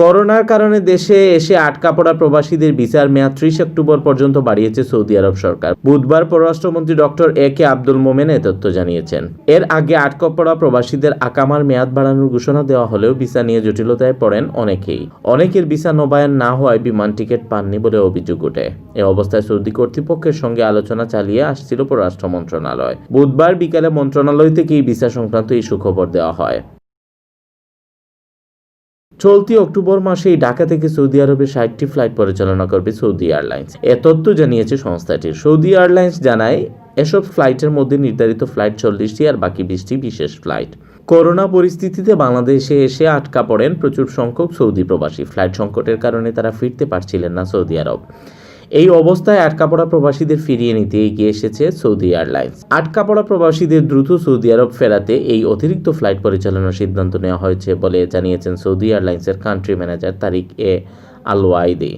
করোনার কারণে দেশে এসে আটকা পড়া প্রবাসীদের ভিসার মেয়াদ 30 অক্টোবর পর্যন্ত বাড়িয়েছে সৌদি আরব সরকার। বুধবার পররাষ্ট্রমন্ত্রী ডক্টর এ.কে আব্দুল মোমেন এ তথ্য জানিয়েছেন। এর আগে আটকা পড়া প্রবাসীদের আকামার মেয়াদ বাড়ানোর ঘোষণা দেওয়া হলেও ভিসা নিয়ে জটিলতায় পড়েন অনেকেই। অনেকের ভিসা নবায়ন না হওয়ায় বিমান টিকিট পাননি বলে অভিযোগ ওঠে। এ অবস্থায় সৌদি কর্তৃপক্ষের সঙ্গে আলোচনা চালিয়ে আসছিল পররাষ্ট্র মন্ত্রণালয়। বুধবার বিকালে মন্ত্রণালয় থেকেই ভিসা সংক্রান্ত এই সুখবর দেওয়া হয়। চলতি অক্টোবর মাসেই ঢাকা থেকে সৌদি আরবে 60টি ফ্লাইট পরিচালনা করবে সৌদি এয়ারলাইন্স। এ তথ্য জানিয়েছে সংস্থাটির। সৌদি এয়ারলাইন্স জানায়, এসব ফ্লাইটের মধ্যে নির্ধারিত ফ্লাইট 40টি আর বাকি 20টি বিশেষ ফ্লাইট। করোনা পরিস্থিতিতে বাংলাদেশে এসে আটকা পড়েন প্রচুর সংখ্যক সৌদি প্রবাসী। ফ্লাইট সংকটের কারণে তারা ফিরতে পারছিলেন না সৌদি আরব। এই অবস্থায় আটকা পড়া প্রবাসীদের ফিরিয়ে নিতে এগিয়ে এসেছে সৌদি এয়ারলাইন্স। আটকা পড়া প্রবাসীদের দ্রুত সৌদি আরব ফেরাতে এই অতিরিক্ত ফ্লাইট পরিচালনার সিদ্ধান্ত নেওয়া হয়েছে বলে জানিয়েছেন সৌদি এয়ারলাইন্সের কান্ট্রি ম্যানেজার তারিক এ আল ওয়াইদি।